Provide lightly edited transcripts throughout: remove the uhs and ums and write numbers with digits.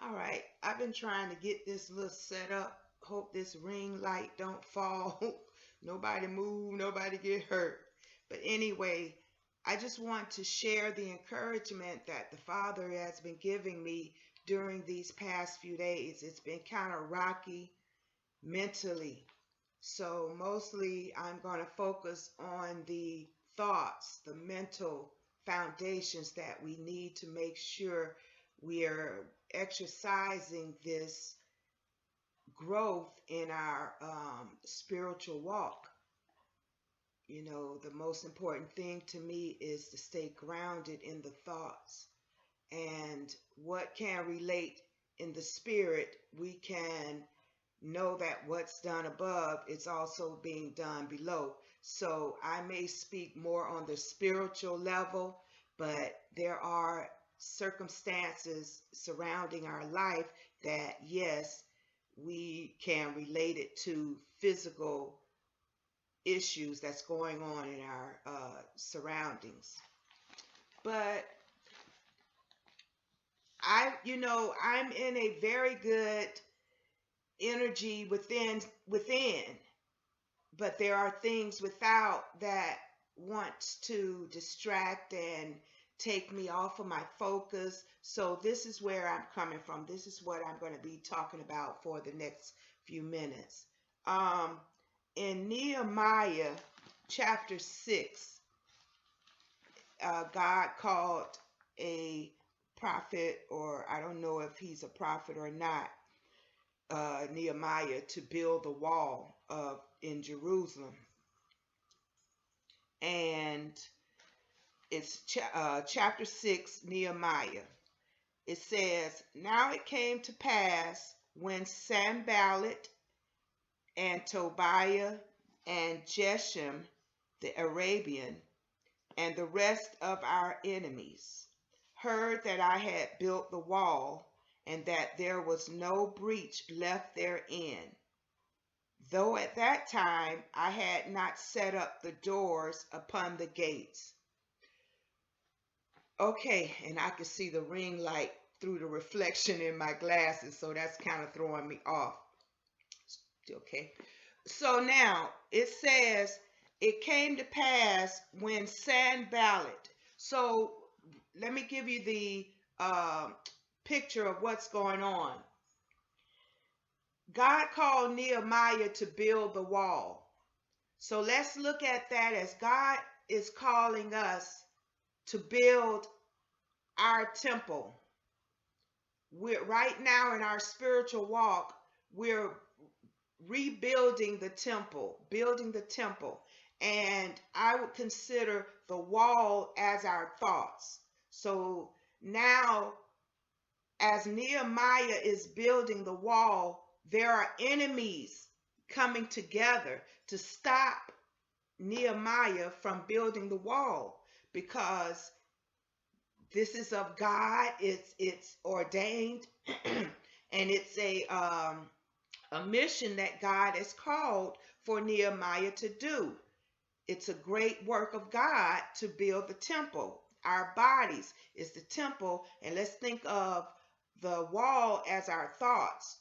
All right, I've been trying to get this little set up. Hope this ring light don't fall. Nobody move, nobody get hurt. But anyway, I just want to share the encouragement that the Father has been giving me during these past few days. It's been kind of rocky mentally. So mostly I'm going to focus on the thoughts, the mental foundations that we need to make sure we are exercising this growth in our spiritual walk. You know, the most important thing to me is to stay grounded in the thoughts and what can relate in the spirit. We can know that what's done above is also being done below. So I may speak more on the spiritual level, but there are circumstances surrounding our life that, yes, we can relate it to physical issues that's going on in our surroundings. But I'm in a very good energy within, but there are things without that wants to distract and take me off of my focus. So this is where I'm coming from. This is what I'm going to be talking about for the next few minutes. Um, in Nehemiah chapter 6, God called a prophet, or I don't know if he's a prophet or not, Nehemiah to build the wall of in Jerusalem. And it's chapter 6, Nehemiah. It says, "Now it came to pass when Sanballat and Tobiah and Geshem the Arabian and the rest of our enemies heard that I had built the wall and that there was no breach left therein, though at that time I had not set up the doors upon the gates." Okay, and I can see the ring light through the reflection in my glasses, so that's kind of throwing me off. Okay, so now it says, "It came to pass when Sanballat." So let me give you the picture of what's going on. God called Nehemiah to build the wall. So let's look at that as God is calling us to build our temple. We're right now in our spiritual walk, we're rebuilding the temple, building the temple. And I would consider the wall as our thoughts. So now, as Nehemiah is building the wall, there are enemies coming together to stop Nehemiah from building the wall, because this is of God. It's ordained, and it's a mission that God has called for Nehemiah to do. It's a great work of God to build the temple. Our bodies is the temple, and let's think of the wall as our thoughts.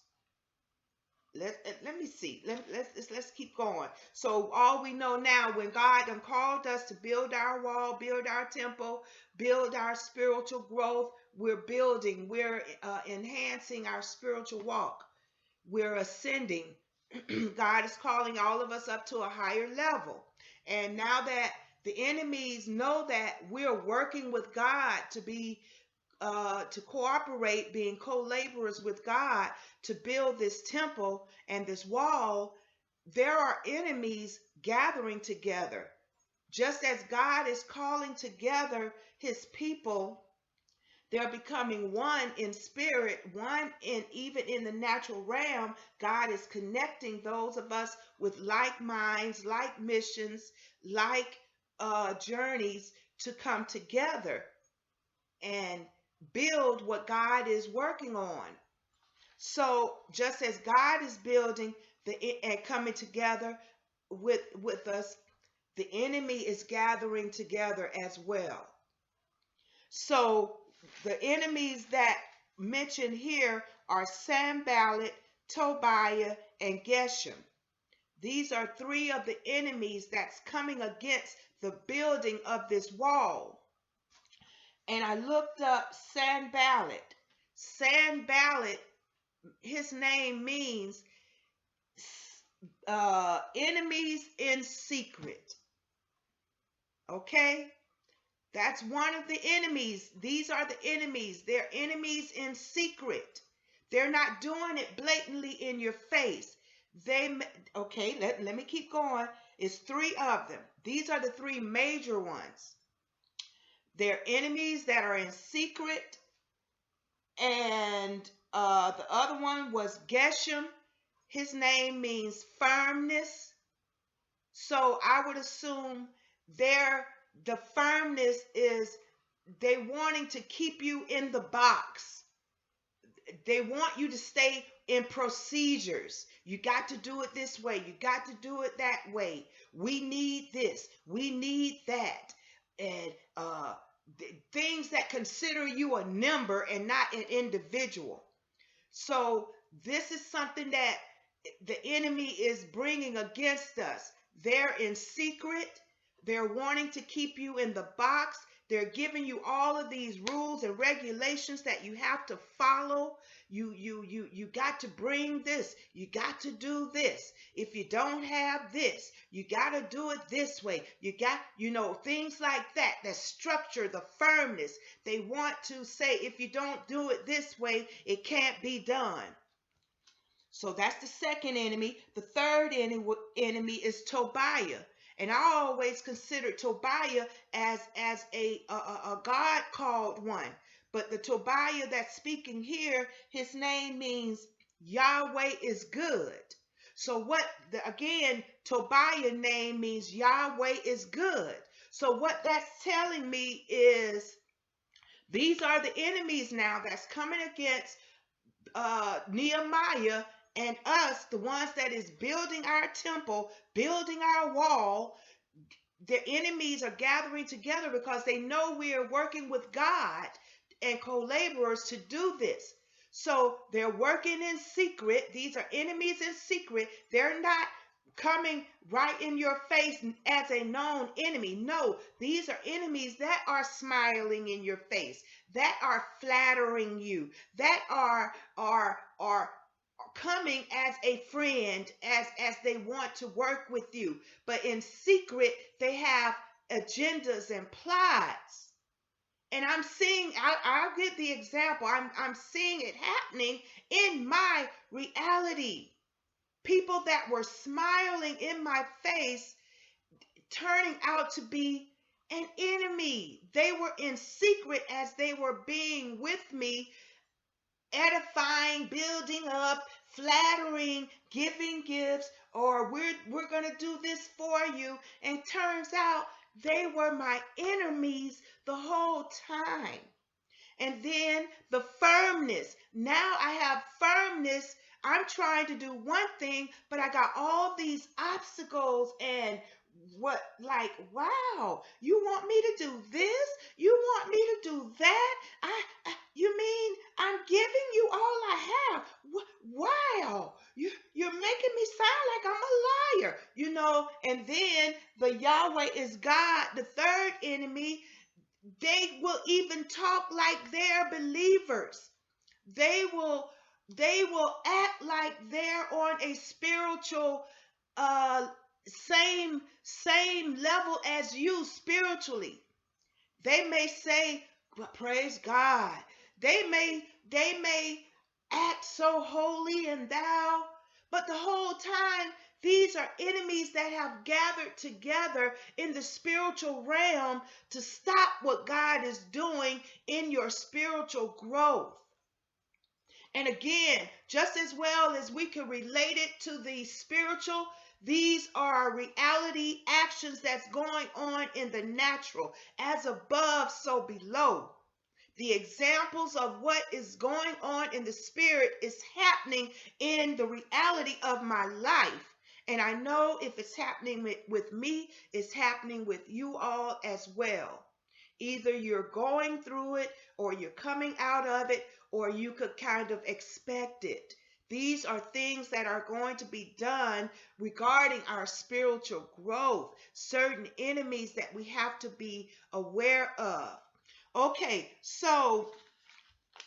Let me see. Let's keep going. So all we know now, when God done called us to build our wall, build our temple, build our spiritual growth, we're building, we're enhancing our spiritual walk. We're ascending. God is calling all of us up to a higher level. And now that the enemies know that we're working with God to cooperate, being co-laborers with God to build this temple and this wall, there are enemies gathering together. Just as God is calling together his people, they're becoming one in spirit, one in even in the natural realm. God is connecting those of us with like minds, like missions, like journeys to come together and build what God is working on. So just as God is building and coming together with us, the enemy is gathering together as well. So the enemies that mentioned here are Sanballat, Tobiah, and Geshem. These are three of the enemies that's coming against the building of this wall. And I looked up Sanballat. Sanballat, his name means enemies in secret. Okay? That's one of the enemies. These are the enemies. They're enemies in secret. They're not doing it blatantly in your face. Okay, let me keep going. It's three of them. These are the three major ones. They're enemies that are in secret. And the other one was Geshem. His name means firmness. So I would assume the firmness is they wanting to keep you in the box. They want you to stay in procedures. You got to do it this way. You got to do it that way. We need this. We need that. And things that consider you a number and not an individual. So this is something that the enemy is bringing against us. They're in secret. They're wanting to keep you in the box. They're giving you all of these rules and regulations that you have to follow. You got to bring this. You got to do this. If you don't have this, you got to do it this way. You got, things like that structure the firmness. They want to say, if you don't do it this way, it can't be done. So that's the second enemy. The third enemy is Tobiah. And I always considered Tobiah as a God called one. But the Tobiah that's speaking here, his name means Yahweh is good. So again, Tobiah name means Yahweh is good. So what that's telling me is these are the enemies now that's coming against Nehemiah and us, the ones that is building our temple, building our wall. The enemies are gathering together because they know we are working with God and co-laborers to do this. So they're working in secret. These are enemies in secret. They're not coming right in your face as a known enemy. No, these are enemies that are smiling in your face, that are flattering you, that are coming as a friend, as they want to work with you. But in secret, they have agendas and plots. And I'm seeing, I'll give the example. I'm seeing it happening in my reality. People that were smiling in my face turning out to be an enemy. They were in secret as they were being with me, edifying, building up, flattering, giving gifts, or we're going to do this for you. And turns out they were my enemies the whole time. And then the firmness. Now I have firmness. I'm trying to do one thing, but I got all these obstacles and wow, you want me to do this? You want me to do that? You mean I'm giving you all I have? Wow, you're making me sound like I'm a liar, And then the Yahweh is God, the third enemy. They will even talk like they're believers. They will act like they're on a spiritual same level as you spiritually. They may say, praise God. They may act so holy and thou, but the whole time these are enemies that have gathered together in the spiritual realm to stop what God is doing in your spiritual growth. And again, just as well as we can relate it to the spiritual, these are reality actions that's going on in the natural. As above, so below. The examples of what is going on in the spirit is happening in the reality of my life. And I know if it's happening with me, it's happening with you all as well. Either you're going through it or you're coming out of it, or you could kind of expect it. These are things that are going to be done regarding our spiritual growth, certain enemies that we have to be aware of. Okay, so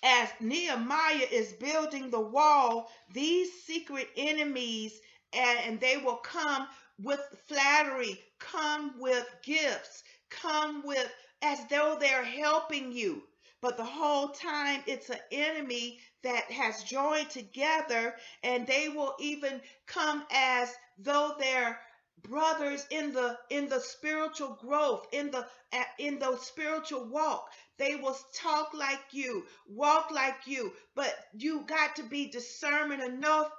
as Nehemiah is building the wall, these secret enemies, and they will come with flattery, come with gifts, come with as though they're helping you. But the whole time it's an enemy that has joined together, and they will even come as though they're brothers in the spiritual growth, in the spiritual walk. They will talk like you, walk like you, but you got to be discernment enough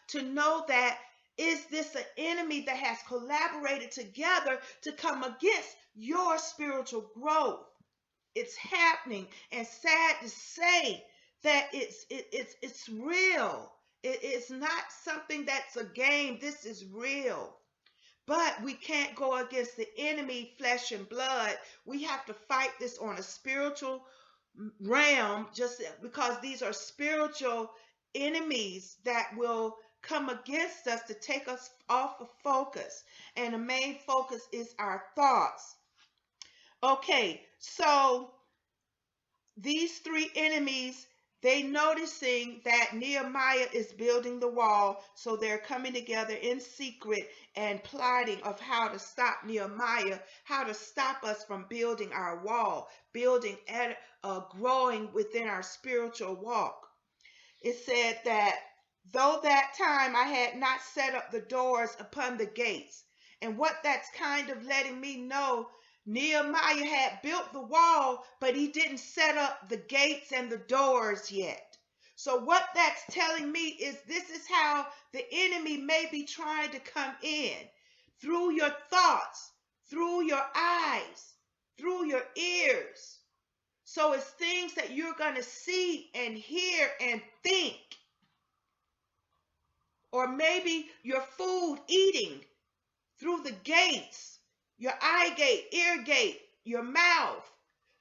to know that is this an enemy that has collaborated together to come against your spiritual growth. It's happening, and sad to say that it's real. It's not something that's a game. This is real. But we can't go against the enemy, flesh and blood. We have to fight this on a spiritual realm, just because these are spiritual enemies that will come against us to take us off of focus. And the main focus is our thoughts. Okay, so these three enemies, they noticing that Nehemiah is building the wall, so they're coming together in secret and plotting of how to stop Nehemiah, how to stop us from building our wall, building and growing within our spiritual walk. It said that though that time I had not set up the doors upon the gates, and what that's kind of letting me know, Nehemiah had built the wall, but he didn't set up the gates and the doors yet. So what that's telling me is this is how the enemy may be trying to come in, through your thoughts, through your eyes, through your ears. So it's things that you're going to see and hear and think. Or maybe your food eating through the gates, your eye gate, ear gate, your mouth,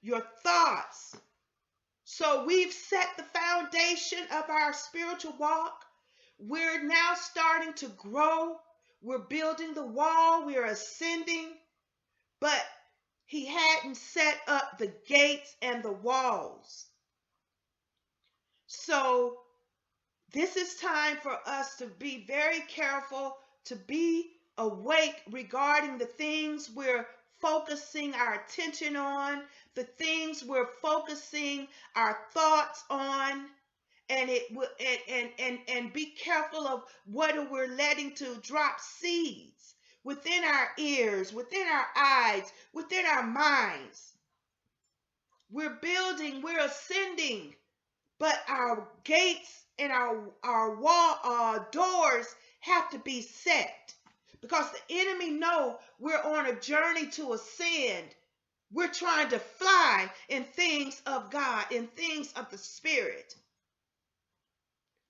your thoughts. So we've set the foundation of our spiritual walk. We're now starting to grow. We're building the wall. We're ascending. But he hadn't set up the gates and the walls. So this is time for us to be very careful, to be awake regarding the things we're focusing our attention on, the things we're focusing our thoughts on, and be careful of what we're letting to drop seeds within our ears, within our eyes, within our minds. We're building, we're ascending, but our gates and our wall doors have to be set. Because the enemy know we're on a journey to ascend. We're trying to fly in things of God, in things of the Spirit.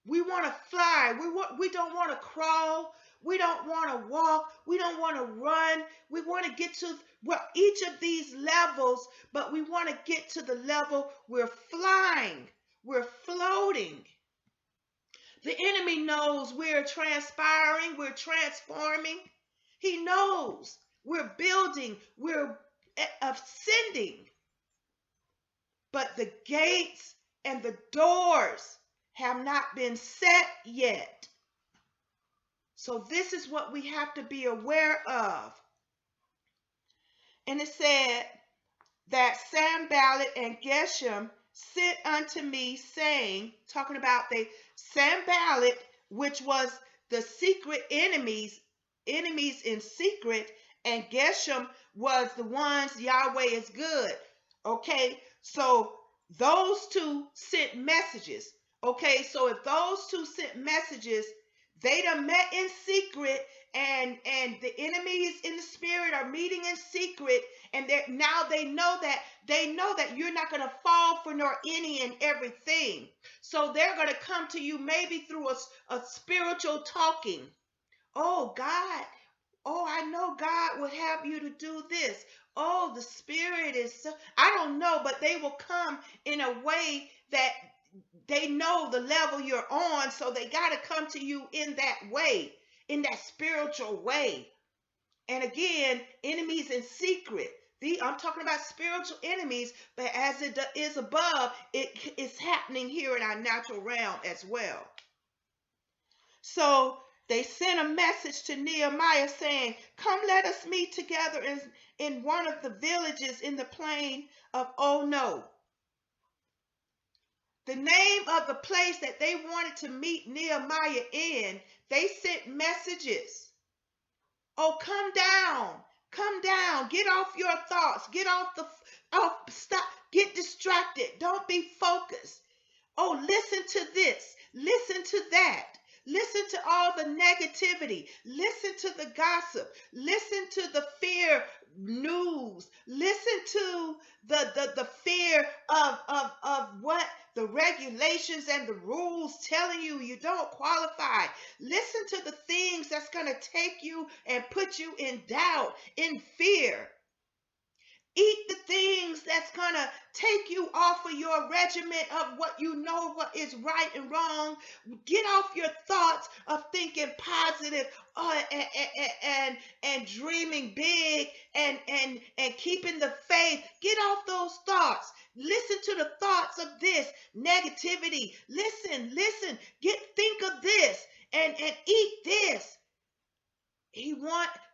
We want to fly. We don't want to crawl. We don't want to walk. We don't want to run. We want to get to each of these levels, but we want to get to the level we're flying. We're floating. The enemy knows we're transpiring, we're transforming. He knows we're building, we're ascending. But the gates and the doors have not been set yet. So this is what we have to be aware of. And it said that Sanballat and Geshem sent unto me, saying, talking about the Sanballat, which was the secret enemies in secret, and Geshem was the ones Yahweh is good. Okay, so those two sent messages. Okay, so if those two sent messages, they done met in secret, and the enemies in the spirit are meeting in secret, and now they know that you're not going to fall for nor any and everything. So they're going to come to you maybe through a spiritual talking. Oh, God. Oh, I know God would have you to do this. Oh, the spirit is, I don't know, but they will come in a way that they know the level you're on, so they got to come to you in that way, in that spiritual way. And again, enemies in secret. I'm talking about spiritual enemies, but as it is above, it is happening here in our natural realm as well. So they sent a message to Nehemiah saying, "Come, let us meet together in one of the villages in the plain of Ono." The name of the place that they wanted to meet Nehemiah in, they sent messages. Oh, come down, get off your thoughts, get stop, get distracted, don't be focused. Oh, listen to this, listen to that. Listen to all the negativity. Listen to the gossip. Listen to the fear news. Listen to the fear of what the regulations and the rules telling you don't qualify. Listen to the things that's going to take you and put you in doubt, in fear. Eat the things that's going to take you off of your regiment of what you know what is right and wrong. Get off your thoughts of thinking positive and dreaming big and keeping the faith. Get off those thoughts. Listen to the thoughts of this negativity. Listen. Think of this and eat this.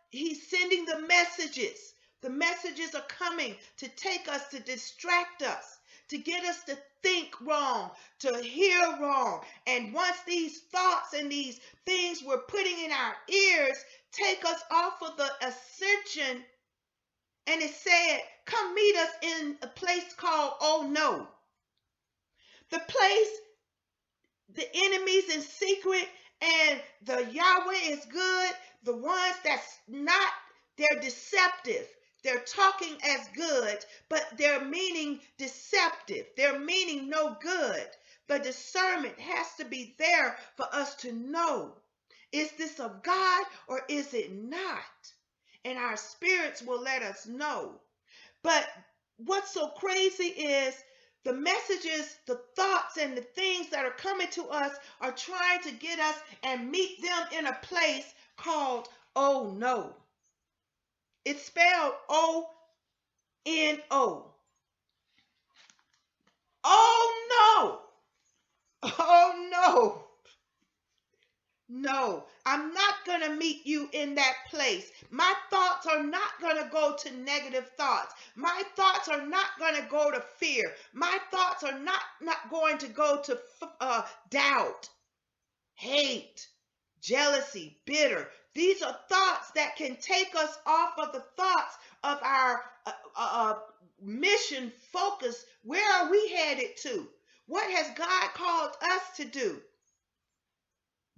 He's sending the messages. The messages are coming to take us, to distract us, to get us to think wrong, to hear wrong. And once these thoughts and these things we're putting in our ears take us off of the ascension, and it said, "Come meet us in a place called Oh No." The place, the enemies in secret, and the Yahweh is good. The ones that's not, they're deceptive. They're talking as good, but they're meaning deceptive. They're meaning no good. The discernment has to be there for us to know, is this of God or is it not? And our spirits will let us know. But what's so crazy is the messages, the thoughts, and the things that are coming to us are trying to get us and meet them in a place called Oh No. It's spelled O-N-O. Oh no! Oh no! No, I'm not going to meet you in that place. My thoughts are not going to go to negative thoughts. My thoughts are not going to go to fear. My thoughts are not going to go to doubt, hate, jealousy, bitter. These are thoughts that can take us off of the thoughts of our mission focus. Where are we headed to? What has God called us to do?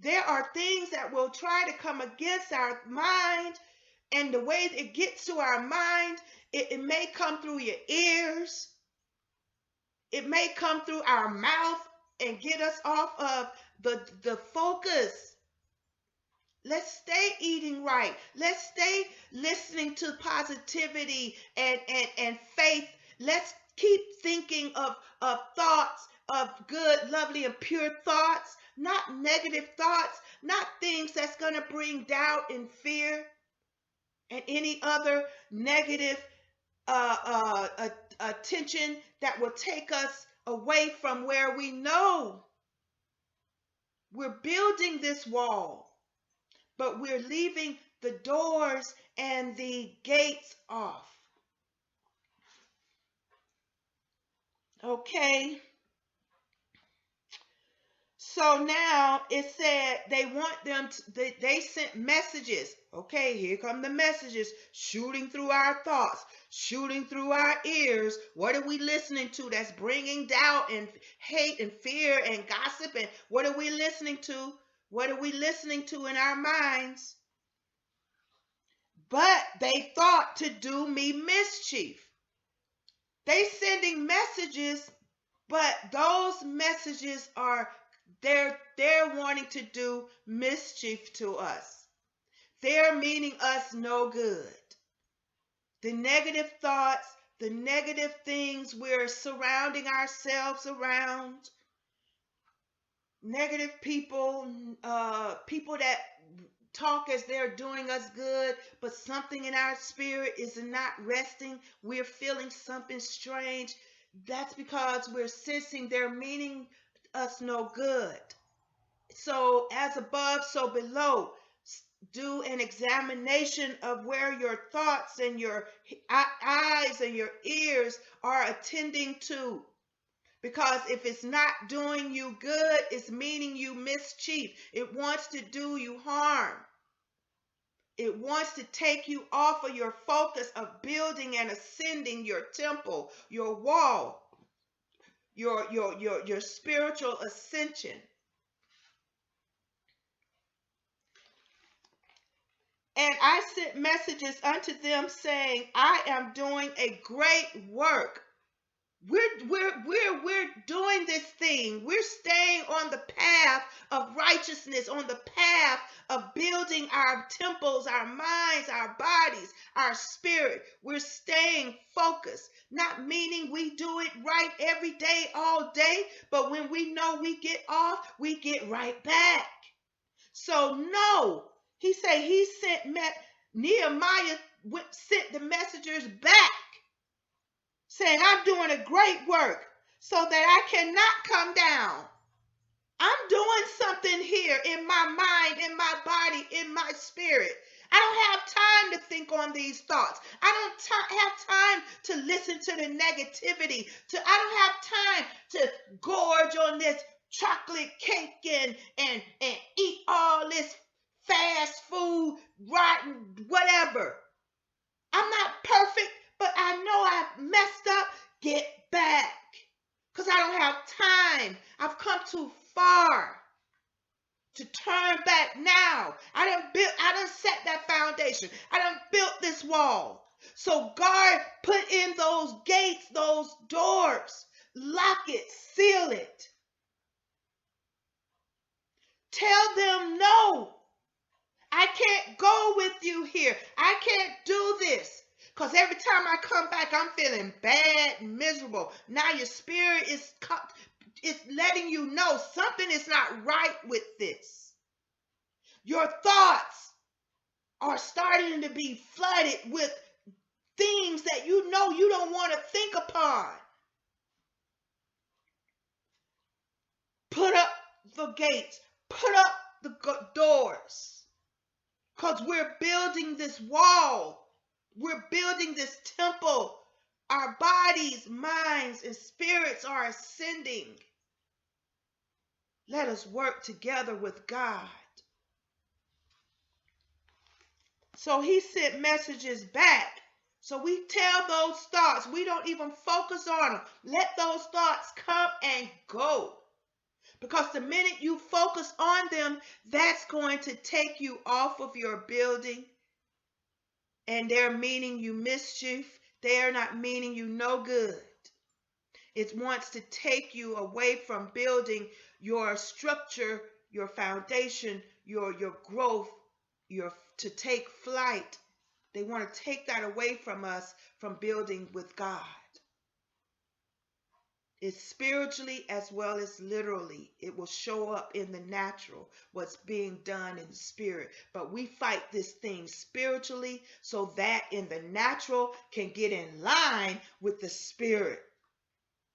There are things that will try to come against our mind, and the way it gets to our mind, it may come through your ears. It may come through our mouth and get us off of the focus. Let's stay eating right. Let's stay listening to positivity and faith. Let's keep thinking of thoughts of good, lovely, and pure thoughts, not negative thoughts, not things that's going to bring doubt and fear and any other negative attention that will take us away from where we know we're building this wall. But we're leaving the doors and the gates off. Okay. So now it said they want them to, they sent messages. Okay, here come the messages shooting through our thoughts, shooting through our ears. What are we listening to that's bringing doubt and hate and fear and gossip? And what are we listening to? What are we listening to in our minds? But they thought to do me mischief. They sending messages, but those messages are they're wanting to do mischief to us. They're meaning us no good. The negative thoughts, the negative things we're surrounding ourselves around, negative people, people that talk as they're doing us good, but something in our spirit is not resting. We're feeling something strange. That's because we're sensing they're meaning us no good. So, as above, so below. Do an examination of where your thoughts and your eyes and your ears are attending to. Because if it's not doing you good, it's meaning you mischief. It wants to do you harm. It wants to take you off of your focus of building and ascending your temple, your wall, your spiritual ascension. And I sent messages unto them saying, I am doing a great work. We're doing this thing. We're staying on the path of righteousness, on the path of building our temples, our minds, our bodies, our spirit. We're staying focused, not meaning we do it right every day, all day, but when we know we get off, we get right back. So no, he said he sent Nehemiah sent the messengers back saying, I'm doing a great work so that I cannot come down. I'm doing something here in my mind, in my body, in my spirit. I don't have time to think on these thoughts. I don't have time to listen to the negativity. I don't have time to gorge on this chocolate cake and eat all this fast food, rotten, whatever. I'm not perfect, but I know I've messed up. Get back. Because I don't have time. I've come too far to turn back now. I done set that foundation. I done built this wall. So God put in those gates, those doors. Lock it, seal it. Tell them no. I can't go with you here. I can't do this. Because every time I come back, I'm feeling bad, miserable. Now your spirit is letting you know something is not right with this. Your thoughts are starting to be flooded with things that you know you don't want to think upon. Put up the gates. Put up the doors. Because we're building this wall. We're building this temple. Our bodies, minds, and spirits are ascending. Let us work together with God. So he sent messages back. So we tell those thoughts, we don't even focus on them. Let those thoughts come and go. Because the minute you focus on them, that's going to take you off of your building. And they're meaning you mischief. They're not meaning you no good. It wants to take you away from building your structure, your foundation, your growth, to take flight. They want to take that away from us from building with God. It's spiritually as well as literally. It will show up in the natural, what's being done in the spirit. But we fight this thing spiritually so that in the natural can get in line with the spirit,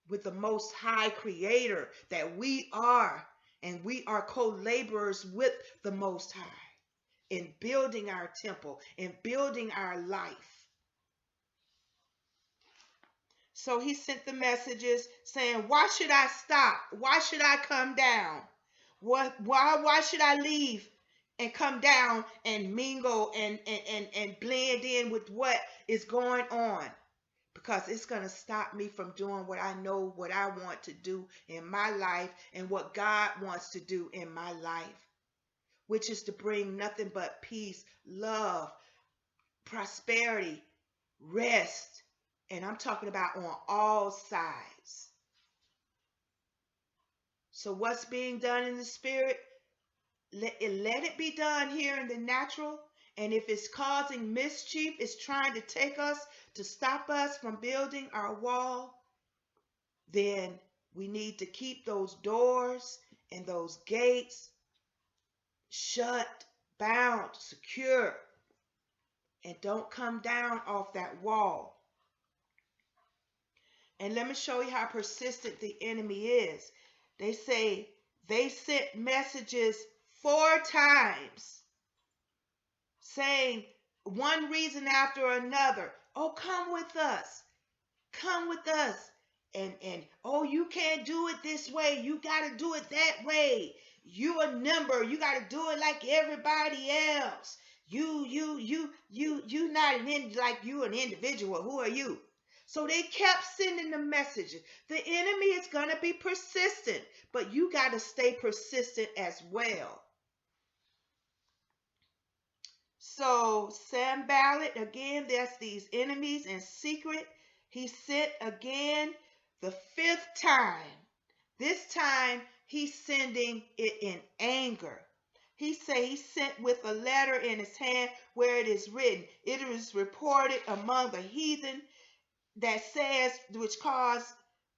with the most high creator that we are. And we are co-laborers with the most high in building our temple, in building our life. So he sent the messages saying, why should I stop? Why should I come down? Why should I leave and come down and mingle and blend in with what is going on? Because it's going to stop me from doing what I know, what I want to do in my life and what God wants to do in my life, which is to bring nothing but peace, love, prosperity, rest. And I'm talking about on all sides. So what's being done in the spirit, let it be done here in the natural. And if it's causing mischief, it's trying to take us, to stop us from building our wall, then we need to keep those doors and those gates shut, bound, secure, and don't come down off that wall. And let me show you how persistent the enemy is. They say they sent messages 4 times saying one reason after another. Oh, come with us. Come with us. And oh, you can't do it this way. You got to do it that way. You a number. You got to do it like everybody else. You not like you an individual. Who are you? So they kept sending the messages. The enemy is going to be persistent, but you got to stay persistent as well. So Sanballat, again, that's these enemies in secret. He sent again the 5th time. This time he's sending it in anger. He sent with a letter in his hand where it is written, it is reported among the heathen that says, which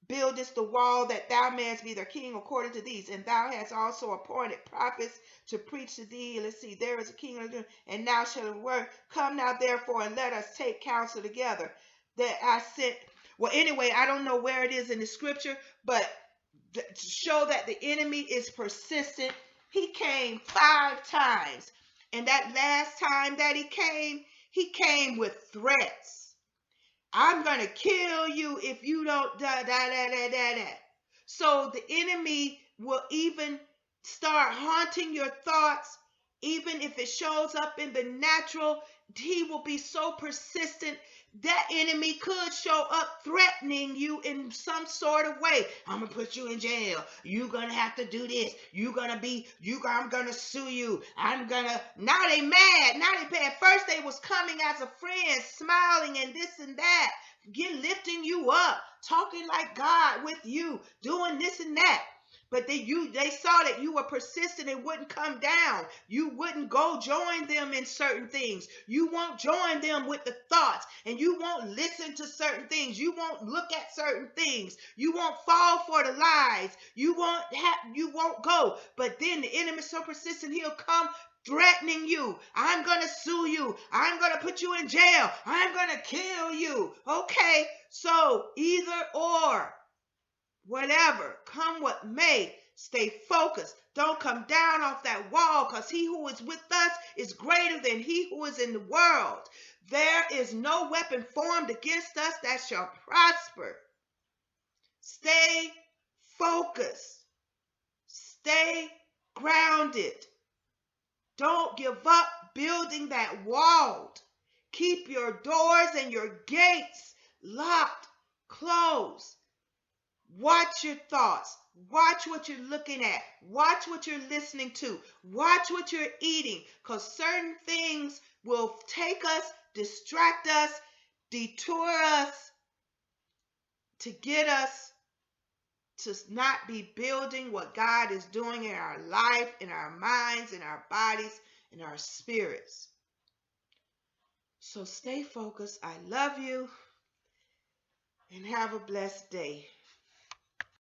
buildest the wall, that thou mayest be their king according to these. And thou hast also appointed prophets to preach to thee. Let's see, there is a king, and now shall the word. Come now therefore, and let us take counsel together. That I sent. Well, anyway, I don't know where it is in the scripture, but to show that the enemy is persistent, he came 5 times. And that last time that he came with threats. I'm going to kill you if you don't da. So the enemy will even start haunting your thoughts. Even if it shows up in the natural, he will be so persistent. That enemy could show up threatening you in some sort of way. I'm going to put you in jail. You're going to have to do this. I'm going to sue you. Now they mad. Now they bad. First they was coming as a friend, smiling and this and that, lifting you up, talking like God with you, doing this and that. But they saw that you were persistent and wouldn't come down. You wouldn't go join them in certain things. You won't join them with the thoughts, and you won't listen to certain things. You won't look at certain things. You won't fall for the lies. You won't go. But then the enemy is so persistent, he'll come threatening you. I'm going to sue you. I'm going to put you in jail. I'm going to kill you. Okay, so either or. Whatever, come what may, stay focused. Don't come down off that wall, because he who is with us is greater than he who is in the world. There is no weapon formed against us that shall prosper. Stay focused. Stay grounded. Don't give up building that wall. Keep your doors and your gates locked, closed. Watch your thoughts. Watch what you're looking at. Watch what you're listening to. Watch what you're eating, because certain things will take us, distract us, detour us, to get us to not be building what God is doing in our life, in our minds, in our bodies, in our spirits. So stay focused. I love you, and have a blessed day.